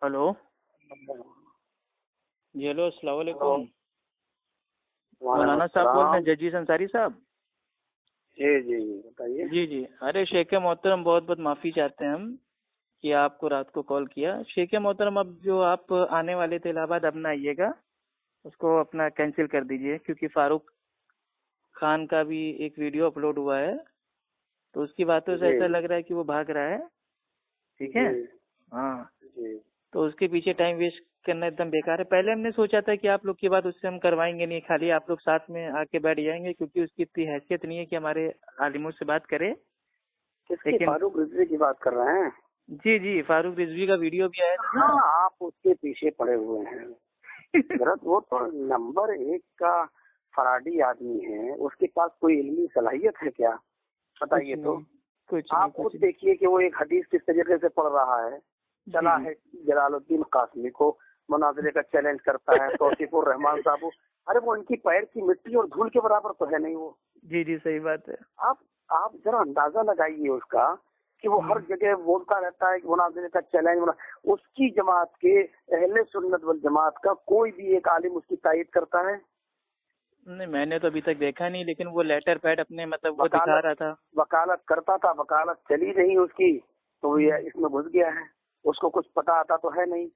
Hello जी। Hello, अस्सलाम hello. वालेकुम। वालेकुम मौलाना साहब बोल रहे हैं, अस्सलाम। जजीस अंसारी साहब? जी जी बताइए। जी जी। अरे शेख मोहतरम, बहुत बहुत माफ़ी चाहते हैं हम कि आपको रात को कॉल किया। शेख मोहतरम, अब जो आप आने वाले थे इलाहाबाद, अब ना आइएगा, उसको अपना कैंसिल कर दीजिए, क्योंकि फारूक खान का भी एक वीडियो अपलोड हुआ है, तो उसकी बातों से जी ऐसा लग रहा है कि वो भाग रहा है। ठीक है। जी हाँ, जी तो उसके पीछे टाइम वेस्ट करना एकदम बेकार है। पहले हमने सोचा था कि आप लोग की बात उससे हम करवाएंगे नहीं, खाली आप लोग साथ में आके बैठ जाएंगे, क्योंकि उसकी इतनी हैसियत नहीं है कि हमारे आलिमों से बात करे। किसकी लेकिन फारूक रिजवी की बात कर रहे हैं? जी जी, फारूक रिजवी का वीडियो भी आया था हाँ, ना। आप उसके पीछे पड़े हुए हैं। गलत, वो तो नंबर 1 का फराडी आदमी है। उसके पास कोई इल्मी सलाहियत है क्या? कुछ बताइए तो। नहीं, कुछ नहीं, आप खुद कुछ नहीं। देखिए कि वो एक हदीस किस तरीके से पढ़ रहा है। जी चला जी। है जलालुद्दीन कासमी को, मुनाजरे का चैलेंज करता है तौसीफुर रहमान साहब को। अरे वो इनकी पैर की मिट्टी और धूल के बराबर तो है नहीं वो। जी जी, सही बात है। आप आप जरा अंदाजा लगाइए उसका कि वो हर जगह बोलता रहता है कि मुनाज़िरे का चैलेंज उसकी जमात के अहले सुन्नत वल जमात का कोई भी एक आलिम उसकी तायद करता है? नहीं, मैंने तो अभी तक देखा नहीं, लेकिन वो लेटर पैड अपने मतलब वो दिखा वकालत रहा था। वकालत करता था, वकालत चली नहीं उसकी, तो ये इसमें घुस गया है। उसको कुछ पता आता तो है नहीं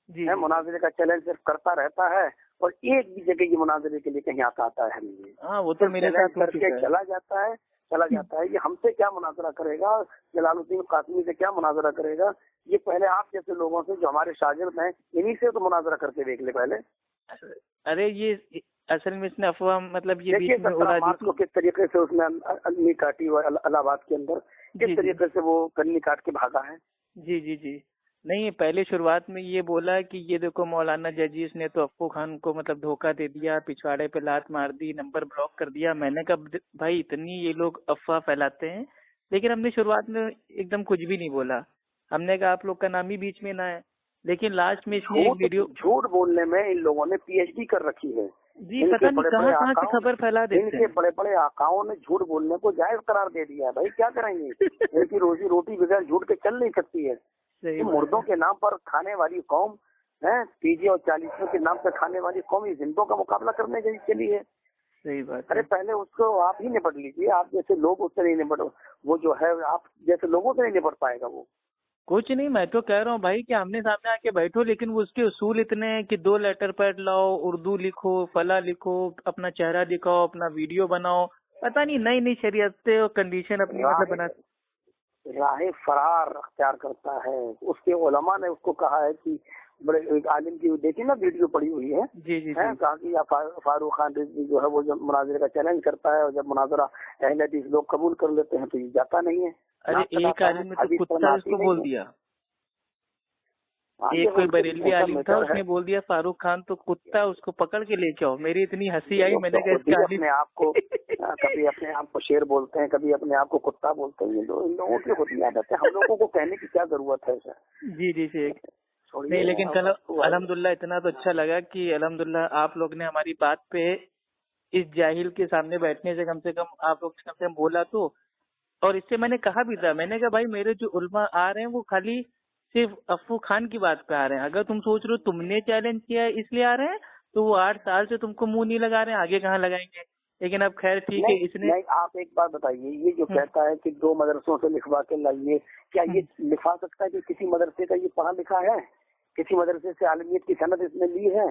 जी है। जी। मुनाज़िरे का चैलेंज सिर्फ करता रहता है और एक भी जगह ये मुनाज़िरे के लिए कहीं आता है नहीं। हाँ, वो तो सिर्फ मेरे चैलेंज साथ हो करके चुका है। चला जाता है। ये हमसे क्या मुनाजरा करेगा? जलालुद्दीन कासमी से क्या मुनाजरा करेगा? ये पहले आप जैसे लोगों से जो हमारे शागिर्द हैं, इन्हीं से तो मुनाजरा करके देख ले पहले। अरे ये असल में इसने अफवाह मतलब ये देखिए बीच में 17 उड़ा दी मार्च को थी। किस तरीके से उसने अन्नी काटी और इलाहाबाद के अंदर किस जी जी। तरीके से वो कन्नी काट के भागा है। जी जी जी। नहीं, पहले शुरुआत में ये बोला कि ये देखो मौलाना जजीस ने तो अफ्फू खान को मतलब धोखा दे दिया, पिछवाड़े पे लात मार दी, नंबर ब्लॉक कर दिया। मैंने कहा भाई इतनी ये लोग अफवाह फैलाते हैं, लेकिन हमने शुरुआत में एकदम कुछ भी नहीं बोला। हमने कहा आप लोग का नाम ही बीच में ना है, लेकिन लास्ट में इसने एक झूठ वीडियो। झूठ बोलने में इन लोगों ने पीएचडी कर रखी है। जी, पता नहीं कहाँ कहाँ से खबर फैला देते इनके हैं। बड़े बड़े आकाओं ने झूठ बोलने को जायज करार दे दिया है। भाई क्या करेंगे? इनकी रोजी रोटी बगैर झूठ के चल नहीं सकती है। सही ये बात मुर्दों है। के नाम पर खाने वाली कौम है, पीजे और 40 के नाम पर खाने वाली कौम ये जिंदों का मुकाबला करने के लिए है। सही बात अरे है। पहले उसको आप ही निपट लीजिए। आप जैसे लोग उससे नहीं निपट, वो जो है आप जैसे लोगों से नहीं निपट पाएगा वो। कुछ नहीं, मैं तो कह रहा हूँ भाई कि आमने सामने आके बैठो, लेकिन वो उसके उसूल इतने हैं कि 2 लेटर पैड लाओ, उर्दू लिखो, फला लिखो, अपना चेहरा दिखाओ, अपना वीडियो बनाओ। पता नहीं नई नई शरीयतें और कंडीशन अपनी मतलब राह बना। राह फरार अख्तियार करता है। उसके उलमा ने उसको कहा है कि बड़े एक आलिम की देखी ना वीडियो पड़ी हुई है, जी जी जी। कहा कि या फारूक खान रिजवी जो है वो जब मुनाजरे का चैलेंज करता है और जब मुनाजरा अहले हदीस लोग कबूल कर लेते हैं तो ये जाता नहीं है, अरे नाक एक कटाता है, आलिम ने तो हदीस कुत्ता पढ़ना आती उसको नहीं बोल है। दिया। हाँ, एक जब कोई उनके बरेलवी मोटा आलिम था, मीटर है। उसने बोल दिया फारूक खान तो कुत्ता, उसको पकड़ के लेके आओ। मेरी इतनी हंसी ये आई, लोग तो मैंने कहा खुद इसके ही आलिम। अपने आप को कभी अपने आप को शेर बोलते हैं, कभी अपने आप को कुत्ता बोलते हैं। इन लोगों की खुद ही आदत है। हम लोगों को कहने की क्या जरूरत है सर? जी जी शेख। नहीं, छोड़िए लेकिन चलो, अब तो भाई। अल्हम्दुलिल्लाह इतना तो अच्छा लगा कि अल्हम्दुलिल्लाह आप लोग ने हमारी बात पे इस जाहिल के सामने बैठने से कम आप लोग कम से कम बोला तो। और इससे मैंने कहा भी था, मैंने कहा भाई मेरे जो उलमा आ रहे हैं वो खाली सिर्फ अफ्फू खान की बात पे आ रहे हैं। अगर तुम सोच रहे हो तुमने चैलेंज किया है इसलिए आ रहे हैं, तो वो 8 साल से तुमको मुंह नहीं लगा रहे हैं, आगे कहाँ लगाएंगे। लेकिन अब खैर ठीक है, नहीं इसने। नहीं, आप एक बात बताइए, ये जो कहता है कि 2 मदरसों से लिखवा के लाइए, क्या ये हम्म, लिखा सकता है कि किसी मदरसे का ये पढ़ा लिखा है? किसी मदरसे से आलमियत की सनद इसने ली है?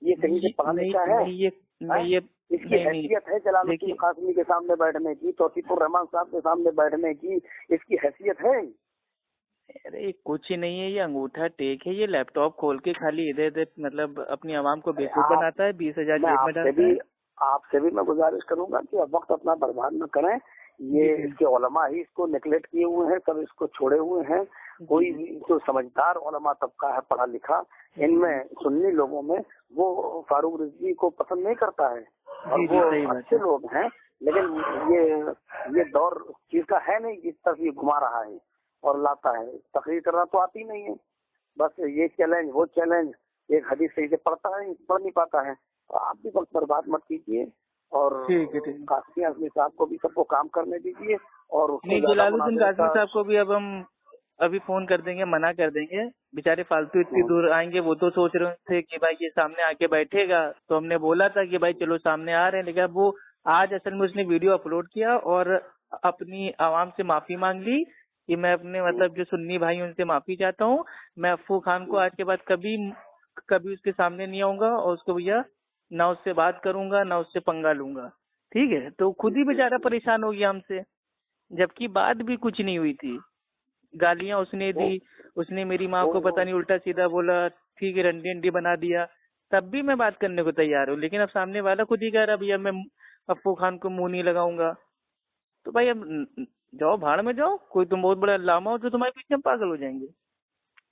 ये कहीं से पढ़ा नहीं लिखा है? नहीं, ये हैं? नहीं, ये इसकी नहीं नहीं। हैसियत है जलालुद्दीन देखिए, कासमी के सामने बैठने की, तौसीफुर रहमान साहब के सामने बैठने की? इसकी हैसियत है? अरे कुछ ही नहीं है, ये अंगूठा टेक है। ये लैपटॉप खोल के खाली इधर इधर मतलब अपनी आवाम को अरे बेवकूफ आप बनाता है, 20,000 मैं जेब में डालता है। आपसे भी मैं गुजारिश करूंगा कि अब वक्त अपना बर्बाद न करें। ये जी जी इसके उलमा ही इसको नेगलेक्ट किए हुए हैं, सब इसको छोड़े हुए हैं। जी कोई जी भी जो समझदार उलमा तबका है, पढ़ा लिखा, जी जी इनमें सुन्नी लोगों में, वो फारूक रिजवी को पसंद नहीं करता है और जी जी, वो सही बात अच्छे है। लोग हैं। लेकिन ये दौर चीज का है नहीं जिस तरफ ये घुमा रहा है और लाता है। तकरीर करना तो आती नहीं है, बस ये चैलेंज वो चैलेंज। एक हदीस सही से पढ़ नहीं पाता है। तो आप भी वक्त बर्बाद मत कीजिए और ठीक है, ठीक है। कासमी आजमी साहब को भी सबको काम करने दीजिए और उसको नहीं, ज्यादा जलालुद्दीन मुनाजरे कासमी का। साहब को भी अब हम अभी फोन कर देंगे, मना कर देंगे, बेचारे फालतू इतनी दूर आएंगे। वो तो सोच रहे थे कि भाई ये सामने आके बैठेगा, तो हमने बोला था कि भाई चलो सामने आ रहे हैं, लेकिन अब वो आज असल में उसने वीडियो अपलोड किया और अपनी आवाम से माफी मांग ली कि मैं अपने मतलब जो सुन्नी भाई उनसे माफी चाहता हूँ, मैं अफू खान को आज के बाद कभी कभी उसके सामने नहीं आऊंगा और उसको भैया ना उससे बात करूंगा ना उससे पंगा लूंगा। ठीक है, तो खुद ही बेचारा परेशान हो गया हमसे, जबकि बात भी कुछ नहीं हुई थी। गालियां उसने दी, उसने मेरी माँ को पता नहीं उल्टा सीधा बोला, ठीक है रंडी अंडी बना दिया, तब भी मैं बात करने को तैयार हूँ। लेकिन अब सामने वाला खुद ही कह रहा भैया मैं अफू खान को मुंह नहीं लगाऊंगा। तो भाई अब जाओ भाड़ में जाओ, कोई तुम बहुत बड़ा लामा हो तो तुम्हारे पीछे हम पागल हो जाएंगे।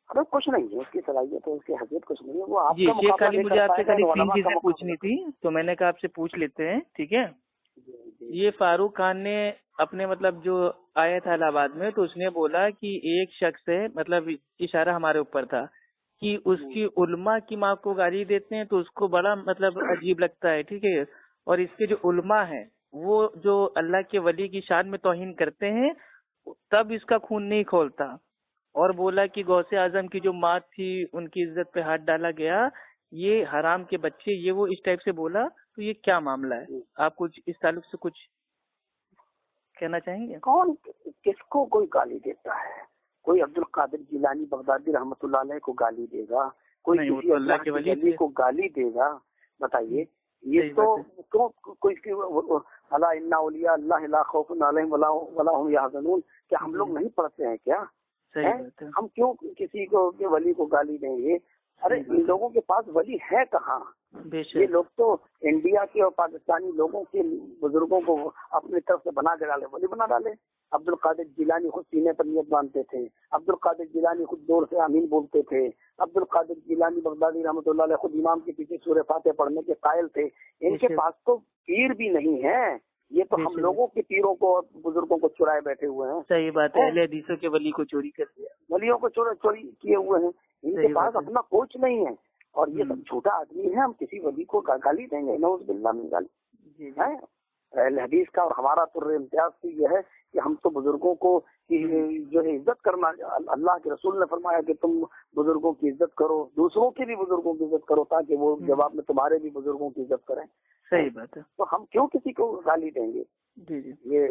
अरे कुछ नहीं है, उसकी सलाहियत है, उसकी हैसियत कुछ नहीं है, वो जी आपका ये मुकाबला खाली नहीं मुझे कर आपसे पाएगा, खाली 3 उलमा का चीजें पूछनी मुकाबला। थी, तो मैंने कहा आपसे पूछ लेते हैं, ठीक है। जी। ये फारूक खान ने अपने मतलब जो आया था इलाहाबाद में, तो उसने बोला कि एक शख्स है, मतलब इशारा हमारे ऊपर था कि उसकी उल्मा की माँ को गाली देते हैं तो उसको बड़ा मतलब अजीब लगता है, ठीक है। और इसके जो उल्मा है वो जो अल्लाह के वली की शान में तौहीन करते हैं, तब इसका खून नहीं खोलता। और बोला कि गौसे आजम की जो माँ थी उनकी इज्जत पे हाथ डाला गया, ये हराम के बच्चे, ये वो इस टाइप से बोला। तो ये क्या मामला है, आप कुछ इस ताल्लुक से कुछ कहना चाहेंगे? कौन किसको कोई गाली देता है? कोई अब्दुल कादिर जिलानी बगदादी रहमतुल्लाह अलैह को गाली देगा? कोई नहीं, वो किसी तो अल्लाह अल्लाह के के वली वली थे। को गाली देगा? बताइए। ये सही तो बात है। क्यों कोई अला इन्ना औलिया अल्लाह ला खौफुन अलैहिम वला हुम यहज़नून, क्या हम लोग नहीं पढ़ते हैं क्या? सही हैं? बात है। हम क्यों किसी को के वली को गाली देंगे? अरे सही बात इन लोगों के पास वली है कहाँ? है। ये बेशक। लोग तो इंडिया के और पाकिस्तानी लोगों के बुजुर्गों को अपनी तरफ से बना के डाले, वली बना डाले। अब्दुल कादिर जिलानी खुद सीने पर नियत बांधते थे, अब्दुल कादिर जिलानी खुद जोर से आमीन बोलते थे, अब्दुल कादिर जिलानी बगदादी रहमतुल्लाह अलैह खुद इमाम के पीछे सूरह फातिहा पढ़ने के कायल थे। इनके बेशक। पास तो पीर भी नहीं है, ये तो हम बेशक। लोगों के पीरों को और बुजुर्गों को चुराए बैठे हुए हैं। सही बात है, अहले हदीसों के वली को चोरी कर लिया। वलियों को चोरी किए हुए हैं। इनके सही पास बात है। अपना कोच नहीं है और ये सब झूठा आदमी है। हम किसी वली को गाली देंगे? नऊज़ बिल्लाह मिन ज़ालिक। जी जी। है अहले हदीस का और हमारा तो इम्तियाज तो ये है कि हम तो बुजुर्गों को की जो है इज्जत करना, अल्लाह के रसूल ने फरमाया कि तुम बुजुर्गों की इज्जत करो, दूसरों की भी बुजुर्गों की इज्जत करो, ताकि वो जवाब में तुम्हारे भी बुजुर्गों की इज्जत करें। सही बात है। तो हम क्यों किसी को गाली देंगे? जी जी। ये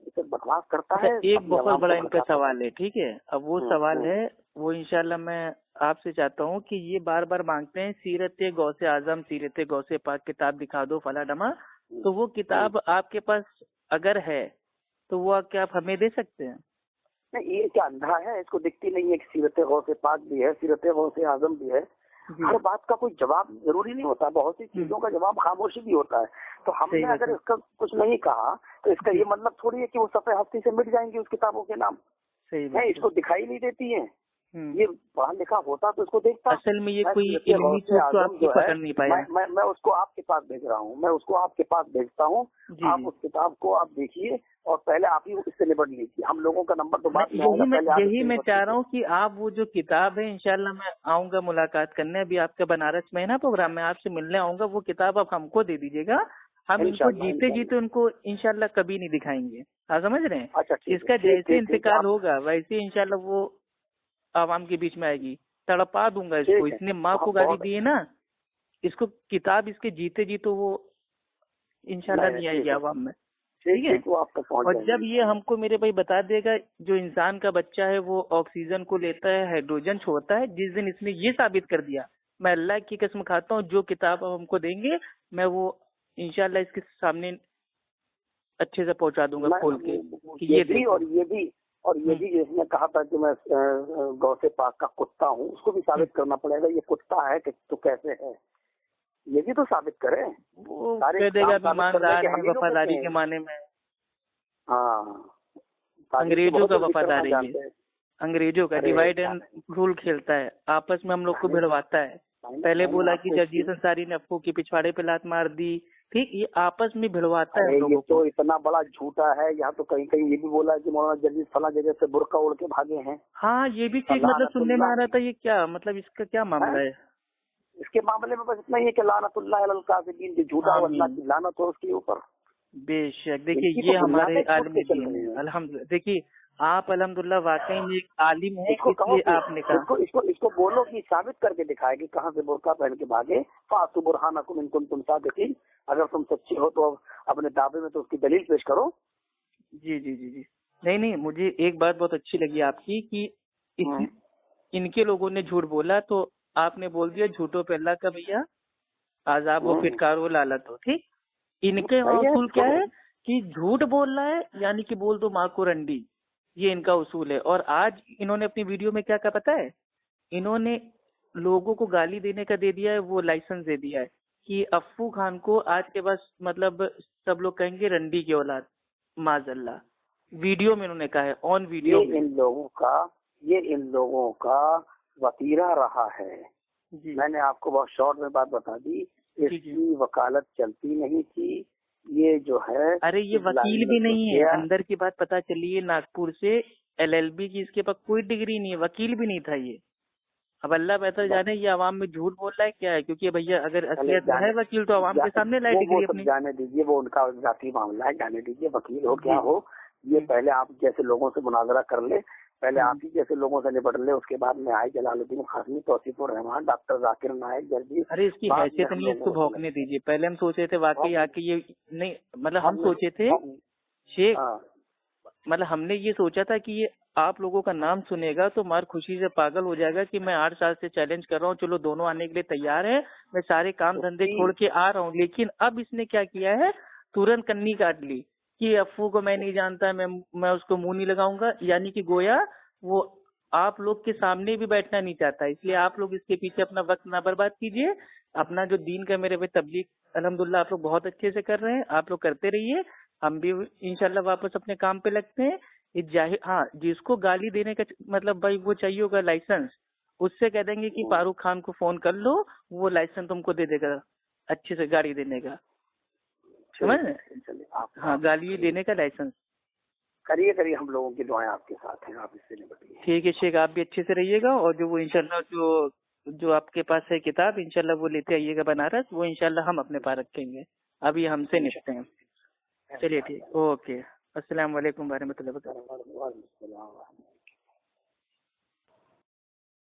सब बकवास करता अच्छा, है, एक अपनी बहुत आवाम बड़ा को इनका भड़काता सवाल है, ठीक है। अब वो सवाल है, वो इंशाल्लाह मैं आपसे चाहता हूँ कि ये बार बार मांगते हैं सीरत गौसे आजम, सीरत गौसे पाक किताब दिखा दो फला डमा। तो वो किताब आपके पास अगर है तो वो क्या आप हमें दे सकते हैं? नहीं, ये क्या अंधा है? इसको दिखती नहीं है कि सीरत गौसे पाक भी है, सीरत गौसे आजम भी है। हर बात का कोई जवाब जरूरी नहीं होता, बहुत सी चीजों का जवाब खामोशी भी होता है। तो हमने अगर इसका कुछ नहीं कहा तो इसका ये मतलब थोड़ी है कि वो सफ़े हस्ती से मिट जाएंगी उस किताबों के नाम। सही है बात इसको दिखाई नहीं देती है। है। ये पढ़ा लिखा होता तो इसको देखता। असल में ये मैं कोई सीरत इल्मी गौसे चूक तो आजम आपकी जो है, पकड़ नहीं पाया। मैं उसको आपके पास भेज रहा हूँ, मैं उसको आपके पास भेजता हूँ। जी आप जी। उस किताब को आप देखिए और पहले आप ही इससे निपट लीजिए। हम लोगों का नंबर तो बाद में यही आएगा, मैं पहले आप यही इससे मैं निपट चाह रहा लीजिए। हूँ कि आप वो जो किताब है, इंशाल्लाह मैं आऊंगा मुलाकात करने, अभी आपका बनारस में है ना प्रोग्राम, में आपसे मिलने आऊंगा। वो किताब आप हमको दे दीजिएगा, हम इनको इंशाल्लाह जीते इंशाल्लाह। जीते उनको इंशाल्लाह कभी नहीं दिखाएंगे। आप समझ रहे हैं? अच्छा ठीक है, इसका ठीक जैसे ठीक ठीक इंतकाल आप होगा वैसे इंशाल्लाह वो आवाम के बीच में आएगी। तड़पा दूंगा इसको, ठीक है। इसने माँ तो को हम गाली बहुत दी है ना, इसको किताब इसके जीते जी तो वो इंशाल्लाह नहीं नहीं आएगी ठीक है, आवाम में। ठीक ठीक है। ठीक वो आप तक पहुँच और जाएंगे जब ये इंशाल्लाह। हमको मेरे भाई बता देगा जो इंसान का बच्चा है वो ऑक्सीजन को लेता है, हाइड्रोजन छोड़ता है, जिस दिन इसने ये साबित कर दिया, मैं अल्लाह की कसम खाता हूँ, जो किताब आप हमको देंगे मैं वो इंशाल्लाह इसके सामने अच्छे से पहुंचा दूंगा खोल के कि ये भी देखो। और ये भी जिसने कहा था कि मैं गौसे पाक का कुत्ता हूँ, उसको भी साबित करना पड़ेगा ये कुत्ता है कि तो कैसे है, ये भी तो साबित करे। वो सारे कह देगा काम अभी साबित मांग करने रहा के है हम ही लोग वफादारी हैं। के माने में। हाँ, तारीख तो अंग्रेजों बहुत का जल्दी करना वफादारी है, जानते हैं। अंग्रेजों का अरे डिवाइड एंड रूल खेलता है, आपस में हम लोग को भिड़वाता है। पहले बोला कि जगजीत अंसारी ने अप्पू के पिछवाड़े पे लात मार दी, ठीक, ये आपस में भिड़वाता है अरे हम ये लोगों तो को। इतना बड़ा झूठा है, यहाँ तो कहीं कहीं ये भी बोला है कि मौलाना जगजीत फला जगह से बुर्का उड़ के भागे हैं। हाँ, ये भी चीज मतलब सुनने में आ रहा था, ये क्या मतलब इसका क्या मामला है? इसके मामले में बस इतना ही है कि लानतुल्लाह अलल काज़िबीन, जो झूठा हो अल्लाह की लानत हो उसके ऊपर। बेशक। देखिए इनकी ये तो हमारे बुनियादें छूट आलमी के चल दीन रही है हैं। अल्हम्दुलिल्लाह। देखिए आप अल्हम्दुलिल्लाह वाकई में एक आलिम है, इसको कहो इसलिए आपने कहा। इसको बोलो कि साबित करके दिखाए कि कहाँ से बुर्का पहन के भागे। फातु बुरहानकुम इन कुंतुम सादिकीन, अगर तुम सच्चे हो तो अपने दावे में तो उसकी दलील पेश करो। जी जी जी जी। नहीं नहीं, मुझे एक बात बहुत अच्छी लगी आपकी कि इनके लोगों ने झूठ बोला तो आपने बोल दिया झूठों पे अल्लाह का भैया आजाब व फिटकार वो लालत हो। ठीक, इनके यहाँ उसूल क्या है कि झूठ बोल रहा है यानी कि बोल दो माँ को रंडी, ये इनका उसूल है। और आज इन्होंने अपनी वीडियो में क्या कहा पता है, इन्होंने लोगों को गाली देने का दे दिया है, वो लाइसेंस दे दिया है कि अफ्फू खान को आज के बस मतलब सब लोग कहेंगे रंडी की औलाद, माजल्ला। वीडियो में इन्होंने कहा है, ऑन वीडियो में। ये इन लोगों का वतीरा रहा है। जी मैंने आपको बहुत शॉर्ट में बात बता दी, इसकी वकालत चलती नहीं थी। ये जो है, अरे ये वकील भी नहीं है, अंदर की बात पता चली है नागपुर से LLB की, इसके पास कोई डिग्री नहीं है, वकील भी नहीं था ये। अब अल्लाह बेहतर जाने ये आवाम में झूठ बोल रहा है क्या है, क्योंकि भैया अगर असलियत में है वकील तो आवाम के सामने लाए डिग्री अपनी। जाने दीजिए, वो उनका जाती मामला है, जाने दीजिए। वकील हो क्या हो, ये पहले आप जैसे लोगों से मुनाजरा कर ले, पहले आप ही जैसे लोगों से निपट ले, उसके बाद में आए जलालुद्दीन खासमी, तौसीफुर रहमान, डॉक्टर जाकिर नायक, जर्जी। अरे इसकी हैसियत नहीं है, इसको भौंकने दीजिए। पहले हम सोचे थे वाकई आके ये नहीं, मतलब हम सोचे थे शेख, मतलब हमने ये सोचा था कि ये आप लोगों का नाम सुनेगा तो मार खुशी से पागल हो जाएगा कि मैं 8 साल से चैलेंज कर रहा हूँ, चलो दोनों आने के लिए तैयार है, मैं सारे काम धंधे छोड़ के आ रहा हूँ। लेकिन अब इसने क्या किया है, तुरंत कन्नी काट ली कि अफ्फू को मैं नहीं जानता, मैं उसको मुंह नहीं लगाऊंगा। यानी कि गोया वो आप लोग के सामने भी बैठना नहीं चाहता। इसलिए आप लोग इसके पीछे अपना वक्त ना बर्बाद कीजिए। अपना जो दीन का मेरे पे तबलीग अल्हम्दुलिल्लाह आप लोग बहुत अच्छे से कर रहे हैं, आप लोग करते रहिए, हम भी इंशाल्लाह वापस अपने काम पे लगते हैं। हाँ, जिसको गाली देने का मतलब भाई वो चाहिए होगा लाइसेंस, उससे कह देंगे कि फारूक खान को फोन कर लो, वो लाइसेंस तुमको दे देगा अच्छे से गाड़ी देने का, समझ रहे? हाँ, गाली देने का लाइसेंस। करिए, हम लोगों की दुआएं आपके साथ हैं, आप इससे निपटिए। ठीक है शेख, आप भी अच्छे से रहिएगा। और जो वो इंशाल्लाह जो आपके पास है किताब, इंशाल्लाह वो लेते आइएगा बनारस, वो इंशाल्लाह हम अपने पास रखेंगे। अभी हमसे निपटते हैं। चलिए ठीक, ओके, अस्सलाम वालेकुम व रहमतुल्लाहि व बरकातहू।